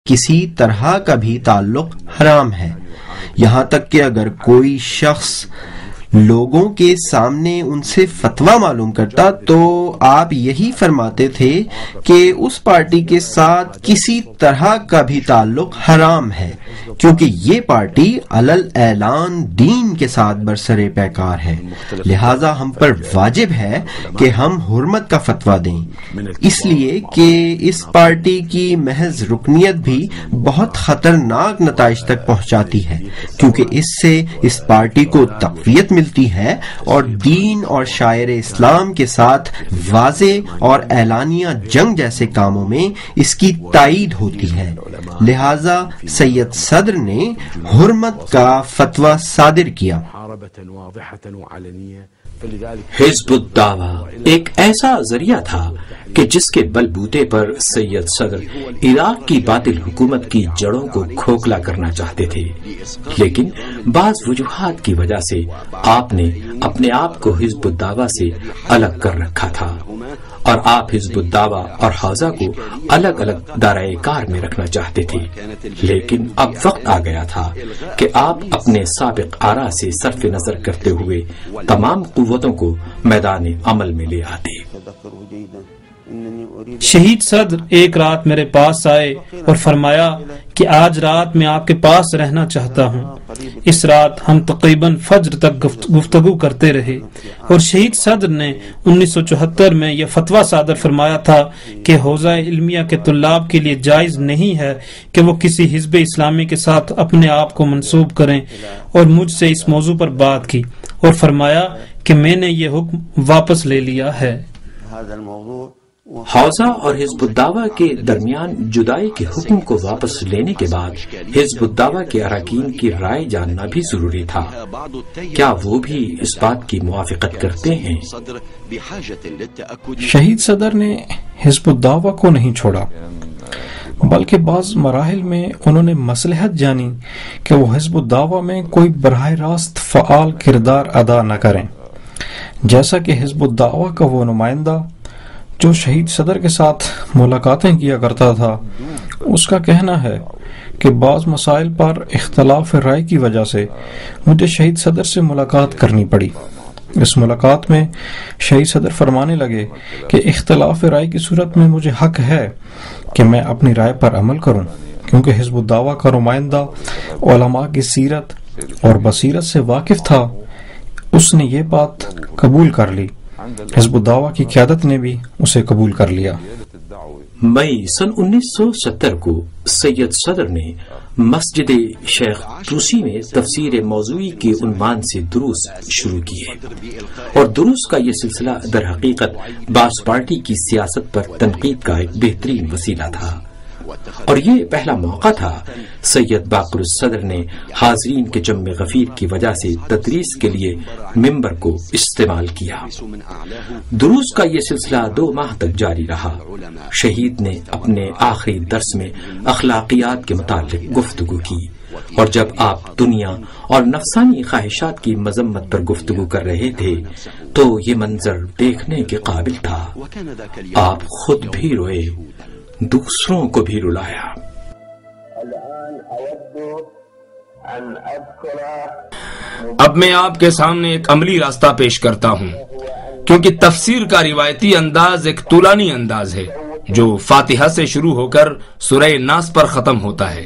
کسی طرح کا بھی تعلق حرام ہے، یہاں تک کہ اگر کوئی شخص لوگوں کے سامنے ان سے فتویٰ معلوم کرتا تو آپ یہی فرماتے تھے کہ اس پارٹی کے ساتھ کسی طرح کا بھی تعلق حرام ہے، کیونکہ یہ پارٹی علل اعلان دین کے ساتھ برسر پیکار ہے، لہٰذا ہم پر واجب ہے کہ ہم حرمت کا فتویٰ دیں، اس لیے کہ اس پارٹی کی محض رکنیت بھی بہت خطرناک نتائج تک پہنچاتی ہے، کیونکہ اس سے اس پارٹی کو تقویت ملتی ہے اور دین اور شاعر اسلام کے ساتھ واضح اور اعلانیہ جنگ جیسے کاموں میں اس کی تائید ہوتی ہے، لہذا سید صدر نے حرمت کا فتویٰ صادر کیا۔ حزب الدعویٰ ایک ایسا ذریعہ تھا کہ جس کے بل بوتے پر سید صدر عراق کی باطل حکومت کی جڑوں کو کھوکھلا کرنا چاہتے تھے، لیکن بعض وجوہات کی وجہ سے آپ نے اپنے آپ کو حزب الدعویٰ سے الگ کر رکھا تھا، اور آپ حزب الدعویٰ اور حوزہ کو الگ الگ دائرۂ کار میں رکھنا چاہتے تھے، لیکن اب وقت آ گیا تھا کہ آپ اپنے سابق آراء سے صرف نظر کرتے ہوئے تمام قوتوں کو میدان عمل میں لے آتے۔ شہید صدر ایک رات میرے پاس آئے اور فرمایا کہ آج رات میں آپ کے پاس رہنا چاہتا ہوں۔ اس رات ہم تقریباً فجر تک گفتگو کرتے رہے، اور شہید صدر نے 1974 میں یہ فتویٰ صادر فرمایا تھا کہ حوزہ علمیہ کے طلاب کے لیے جائز نہیں ہے کہ وہ کسی حزب اسلامی کے ساتھ اپنے آپ کو منسوب کریں، اور مجھ سے اس موضوع پر بات کی اور فرمایا کہ میں نے یہ حکم واپس لے لیا ہے۔ حوزہ اور حزب الدعویٰ کے درمیان جدائی کے حکم کو واپس لینے کے بعد حزب الدعویٰ کے اراکین کی رائے جاننا بھی ضروری تھا۔ کیا وہ بھی اس بات کی موافقت کرتے ہیں؟ شہید صدر نے حزب الدعویٰ کو نہیں چھوڑا، بلکہ بعض مراحل میں انہوں نے مصلحت جانی کہ وہ حزب الدعویٰ میں کوئی براہ راست فعال کردار ادا نہ کریں، جیسا کہ حزب الدعویٰ کا وہ نمائندہ جو شہید صدر کے ساتھ ملاقاتیں کیا کرتا تھا، اس کا کہنا ہے کہ بعض مسائل پر اختلاف رائے کی وجہ سے مجھے شہید صدر سے ملاقات کرنی پڑی۔ اس ملاقات میں شہید صدر فرمانے لگے کہ اختلاف رائے کی صورت میں مجھے حق ہے کہ میں اپنی رائے پر عمل کروں، کیونکہ حزب الدعویٰ کا نمائندہ علماء کی سیرت اور بصیرت سے واقف تھا۔ اس نے یہ بات قبول کر لی، حزب الدعویٰ کی قیادت نے بھی اسے قبول کر لیا۔ مئی سن 1970 کو سید صدر نے مسجد شیخ توسی میں تفسیر موضوعی کے عنوان سے دروس شروع کیے، اور دروس کا یہ سلسلہ در حقیقت باس پارٹی کی سیاست پر تنقید کا ایک بہترین وسیلہ تھا، اور یہ پہلا موقع تھا سید باقر الصدر نے حاضرین کے جم غفیر کی وجہ سے تدریس کے لیے ممبر کو استعمال کیا۔ دروس کا یہ سلسلہ 2 ماہ تک جاری رہا۔ شہید نے اپنے آخری درس میں اخلاقیات کے متعلق گفتگو کی، اور جب آپ دنیا اور نفسانی خواہشات کی مذمت پر گفتگو کر رہے تھے تو یہ منظر دیکھنے کے قابل تھا۔ آپ خود بھی روئے، دوسروں کو بھی رلایا۔ اب میں آپ کے سامنے ایک عملی راستہ پیش کرتا ہوں، کیونکہ تفسیر کا روایتی انداز ایک طولانی انداز ہے جو فاتحہ سے شروع ہو کر سورہ ناس پر ختم ہوتا ہے،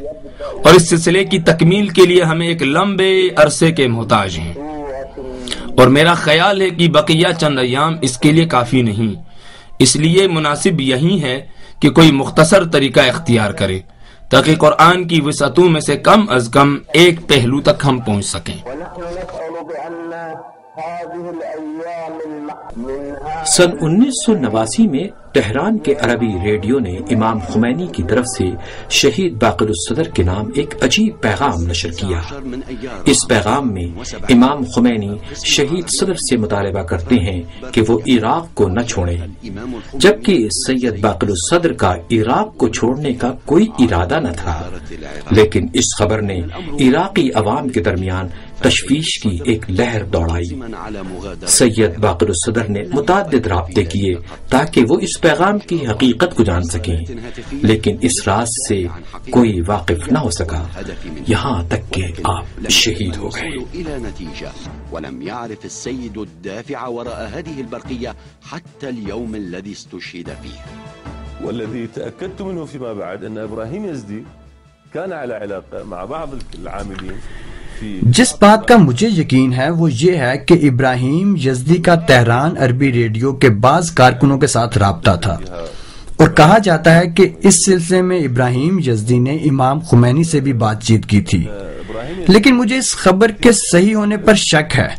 اور اس سلسلے کی تکمیل کے لیے ہمیں ایک لمبے عرصے کے محتاج ہیں، اور میرا خیال ہے کہ بقیہ چند ایام اس کے لیے کافی نہیں، اس لیے مناسب یہی ہے کہ کوئی مختصر طریقہ اختیار کرے تاکہ قرآن کی وسعتوں میں سے کم از کم ایک پہلو تک ہم پہنچ سکیں۔ سن 1989 میں تہران کے عربی ریڈیو نے امام خمینی کی طرف سے شہید باقر الصدر کے نام ایک عجیب پیغام نشر کیا۔ اس پیغام میں امام خمینی شہید صدر سے مطالبہ کرتے ہیں کہ وہ عراق کو نہ چھوڑیں، جبکہ سید باقر الصدر کا عراق کو چھوڑنے کا کوئی ارادہ نہ تھا، لیکن اس خبر نے عراقی عوام کے درمیان تشویش کی ایک لہر دوڑائی۔ سید باقر الصدر نے متعدد رابطے کیے تاکہ وہ اس پیغام کی حقیقت کو جان سکیں، لیکن اس راز سے کوئی واقف نہ ہو سکا یہاں تک کہ آپ شہید ہو گئے۔ ولم يعرف السيد الدافع وراء هذه البرقية حتى اليوم الذي استشهد فيه. والذي تأكدت منه فيما بعد أن إبراهيم يزدي كان على علاقة مع بعض العاملين. جس بات کا مجھے یقین ہے وہ یہ ہے کہ ابراہیم یزدی کا تہران عربی ریڈیو کے بعض کارکنوں کے ساتھ رابطہ تھا، اور کہا جاتا ہے کہ اس سلسلے میں ابراہیم یزدی نے امام خمینی سے بھی بات چیت کی تھی، لیکن مجھے اس خبر کے صحیح ہونے پر شک ہے۔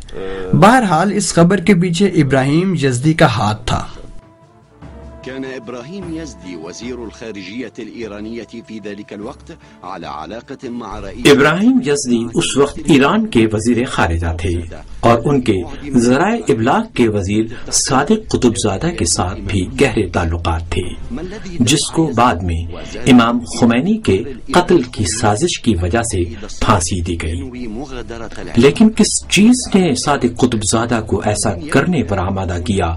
بہرحال اس خبر کے پیچھے ابراہیم یزدی کا ہاتھ تھا۔ كان إبراهيم يزدي وزير الخارجية الإيرانية في ذلك الوقت على علاقة مع رئيس ابراہیم یزدی اس وقت ایران کے وزیر خارجہ تھے اور ان کے ذرائع ابلاغ کے وزیر صادق قطب زادہ کے ساتھ بھی گہرے تعلقات تھے، جس کو بعد میں امام خمینی کے قتل کی سازش کی وجہ سے پھانسی دی گئی۔ لیکن کس چیز نے صادق قطب زادہ کو ایسا کرنے پر آمادہ کیا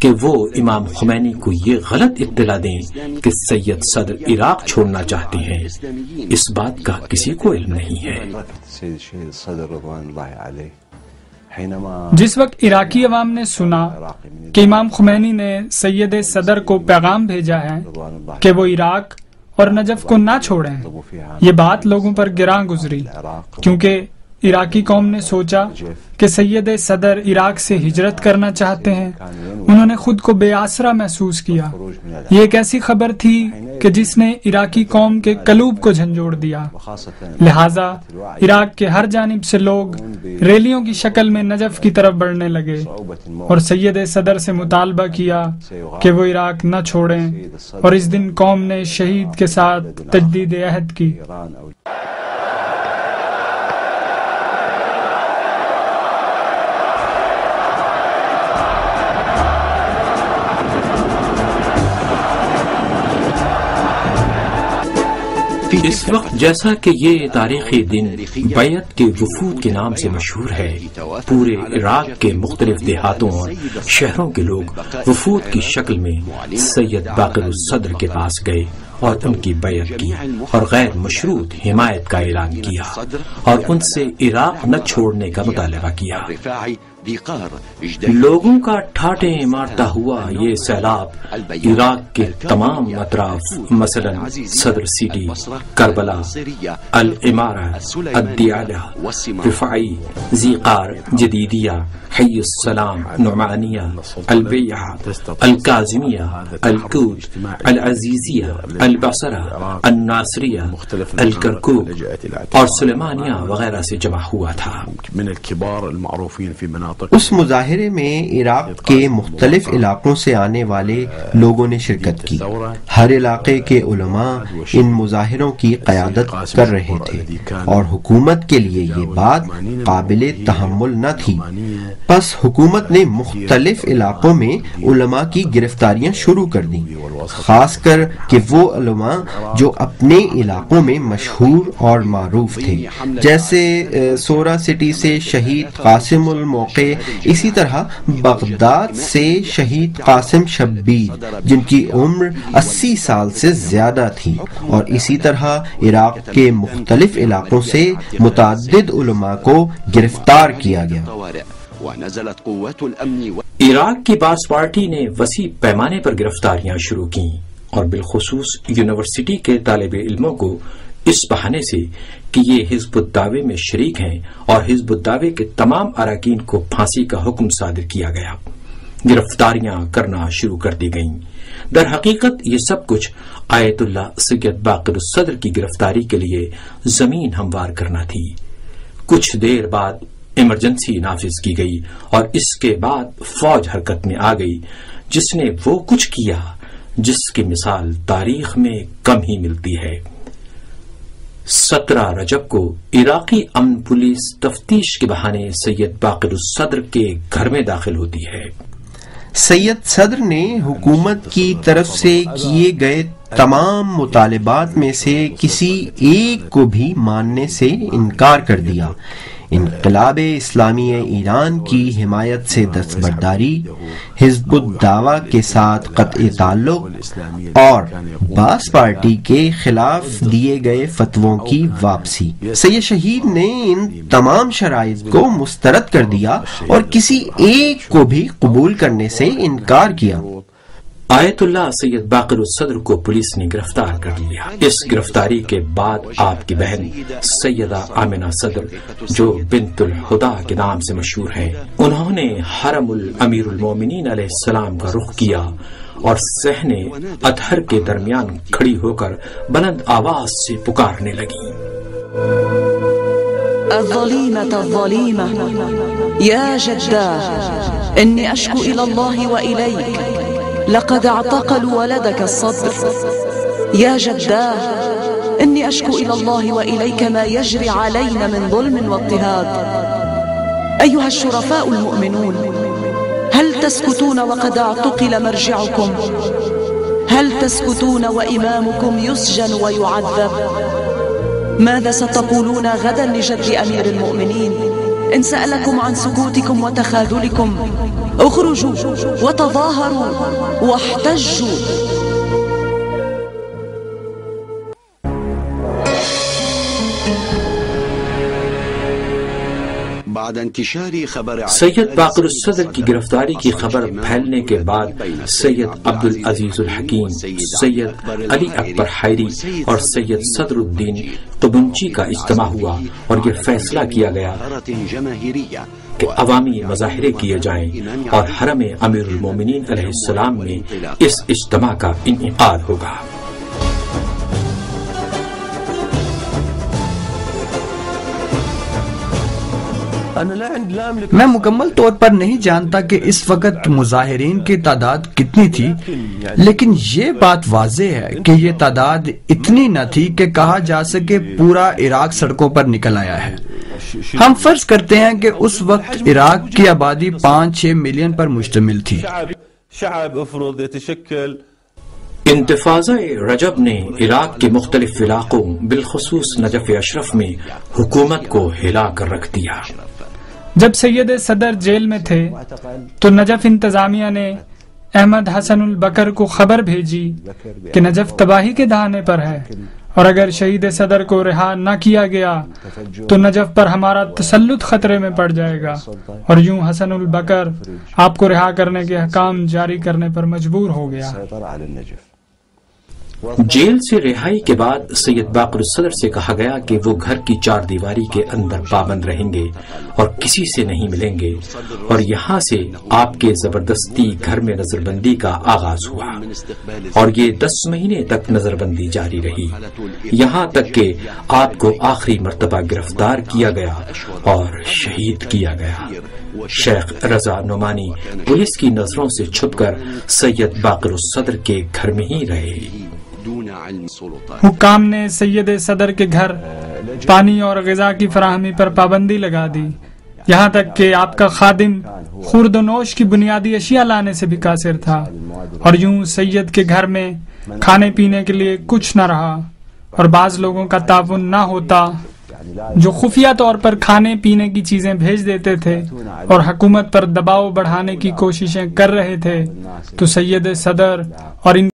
کہ وہ امام خمینی کو یہ غلط اطلاع دیں کہ سید صدر عراق چھوڑنا چاہتے ہیں؟ اس بات کا کسی کو علم نہیں ہے۔ جس وقت عراقی عوام نے سنا کہ امام خمینی نے سید صدر کو پیغام بھیجا ہے کہ وہ عراق اور نجف کو نہ چھوڑیں، یہ بات لوگوں پر گراں گزری، کیونکہ عراقی قوم نے سوچا کہ سید صدر عراق سے ہجرت کرنا چاہتے ہیں۔ انہوں نے خود کو بے آسرا محسوس کیا۔ یہ ایک ایسی خبر تھی کہ جس نے عراقی قوم کے قلوب کو جھنجھوڑ دیا، لہٰذا عراق کے ہر جانب سے لوگ ریلیوں کی شکل میں نجف کی طرف بڑھنے لگے اور سید صدر سے مطالبہ کیا کہ وہ عراق نہ چھوڑیں، اور اس دن قوم نے شہید کے ساتھ تجدید عہد کی۔ اس وقت جیسا کہ یہ تاریخی دن بیعت کے وفود کے نام سے مشہور ہے، پورے عراق کے مختلف دیہاتوں اور شہروں کے لوگ وفود کی شکل میں سید باقر الصدر کے پاس گئے اور ان کی بیعت کی اور غیر مشروط حمایت کا اعلان کیا اور ان سے عراق نہ چھوڑنے کا مطالبہ کیا۔ لوگوں کا ٹھاٹے مارتا ہوا یہ سیلاب عراق کے تمام اطراف مثلا صدر سٹی، کربلا، العمارہ، الدیالہ، رفاعی، ذیقار، جدیدیہ، حی السلام، نعمانیہ، البیعہ، الکاظمیہ، الکوت، العزیزیہ، البصرہ، الناصریہ، الکرکوک اور سلیمانیہ وغیرہ سے جمع ہوا تھا۔ اس مظاہرے میں عراق کے مختلف علاقوں سے آنے والے لوگوں نے شرکت کی۔ ہر علاقے کے علماء ان مظاہروں کی قیادت کر رہے تھے اور حکومت کے لیے یہ بات قابل تحمل نہ تھی، پس حکومت نے مختلف علاقوں میں علماء کی گرفتاریاں شروع کر دیں، خاص کر کہ وہ علماء جو اپنے علاقوں میں مشہور اور معروف تھے، جیسے سورا سٹی سے شہید قاسم الموقع، اسی طرح بغداد سے شہید قاسم شبیر جن کی عمر 80 سال سے زیادہ تھی، اور اسی طرح عراق کے مختلف علاقوں سے متعدد علماء کو گرفتار کیا گیا۔ عراق کی باس پارٹی نے وسیع پیمانے پر گرفتاریاں شروع کی اور بالخصوص یونیورسٹی کے طالب علموں کو اس بہانے سے کہ یہ حزب الدعوے میں شریک ہیں اور حزب الدعوے کے تمام اراکین کو پھانسی کا حکم صادر کیا گیا، گرفتاریاں کرنا شروع کر دی گئیں۔ در حقیقت یہ سب کچھ آیت اللہ سید باقر الصدر کی گرفتاری کے لیے زمین ہموار کرنا تھی۔ کچھ دیر بعد ایمرجنسی نافذ کی گئی اور اس کے بعد فوج حرکت میں آ گئی، جس نے وہ کچھ کیا جس کی مثال تاریخ میں کم ہی ملتی ہے۔ 17 رجب کو عراقی امن پولیس تفتیش کے بہانے سید باقر الصدر کے گھر میں داخل ہوتی ہے۔ سید صدر نے حکومت کی طرف سے کیے گئے تمام مطالبات میں سے کسی ایک کو بھی ماننے سے انکار کر دیا۔ انقلاب اسلامی ایران کی حمایت سے دستبرداری، حزب الدعوہ کے ساتھ قطع تعلق اور باس پارٹی کے خلاف دیے گئے فتووں کی واپسی۔ سید شہید نے ان تمام شرائط کو مسترد کر دیا اور کسی ایک کو بھی قبول کرنے سے انکار کیا۔ آیت اللہ سید باقر الصدر کو پولیس نے گرفتار کر لیا۔ اس گرفتاری کے بعد آپ کی بہن سیدہ آمنہ صدر، جو بنت الہدا کے نام سے مشہور ہیں، انہوں نے حرم الامیر المومنین علیہ السلام کا رخ کیا اور صحن اطہر کے درمیان کھڑی ہو کر بلند آواز سے پکارنے لگی: الظليمة الظليمة يا جداه إني أشكو إلى الله وإليك لقد اعتقلوا ولدك الصدر يا جداه إني أشكو إلى الله وإليك ما يجري علينا من ظلم واضطهاد أيها الشرفاء المؤمنون هل تسكتون وقد اعتقل مرجعكم؟ هل تسكتون وإمامكم يسجن ويعذب؟ ماذا ستقولون غدا لجد أمير المؤمنين إن سألكم عن سكوتكم وتخاذلكم؟ اخرجوا وتظاهروا واحتجوا۔ سید باقر الصدر کی گرفتاری کی خبر پھیلنے کے بعد سید عبد العزیز الحکیم، سید علی اکبر حیری اور سید صدر الدین قبنچی کا اجتماع ہوا اور یہ فیصلہ کیا گیا کہ عوامی مظاہرے کیے جائیں اور حرم امیر المومنین علیہ السلام میں اس اجتماع کا انعقاد ہوگا۔ میں مکمل طور پر نہیں جانتا کہ اس وقت مظاہرین کی تعداد کتنی تھی، لیکن یہ بات واضح ہے کہ یہ تعداد اتنی نہ تھی کہ کہا جا سکے پورا عراق سڑکوں پر نکل آیا ہے۔ ہم فرض کرتے ہیں کہ اس وقت عراق کی آبادی 5-6 ملین پر مشتمل تھی۔ انتفاضہ رجب نے عراق کے مختلف علاقوں بالخصوص نجف اشرف میں حکومت کو ہلا کر رکھ دیا۔ جب سید صدر جیل میں تھے تو نجف انتظامیہ نے احمد حسن البکر کو خبر بھیجی کہ نجف تباہی کے دہانے پر ہے، اور اگر شہید صدر کو رہا نہ کیا گیا تو نجف پر ہمارا تسلط خطرے میں پڑ جائے گا، اور یوں حسن البکر آپ کو رہا کرنے کے احکام جاری کرنے پر مجبور ہو گیا۔ جیل سے رہائی کے بعد سید باقر الصدر سے کہا گیا کہ وہ گھر کی 4 دیواری کے اندر پابند رہیں گے اور کسی سے نہیں ملیں گے، اور یہاں سے آپ کے زبردستی گھر میں نظر بندی کا آغاز ہوا، اور یہ 10 مہینے تک نظر بندی جاری رہی، یہاں تک کہ آپ کو آخری مرتبہ گرفتار کیا گیا اور شہید کیا گیا۔ شیخ رضا نعمانی پولیس کی نظروں سے چھپ کر سید باقر الصدر کے گھر میں ہی رہے۔ حکام نے سید صدر کے گھر پانی اور غذا کی فراہمی پر پابندی لگا دی، یہاں تک کہ آپ کا خادم خورد و نوش کی بنیادی اشیاء لانے سے بھی قاصر تھا، اور یوں سید کے گھر میں کھانے پینے کے لیے کچھ نہ رہا، اور بعض لوگوں کا تعاون نہ ہوتا جو خفیہ طور پر کھانے پینے کی چیزیں بھیج دیتے تھے اور حکومت پر دباؤ بڑھانے کی کوششیں کر رہے تھے، تو سید صدر اور ان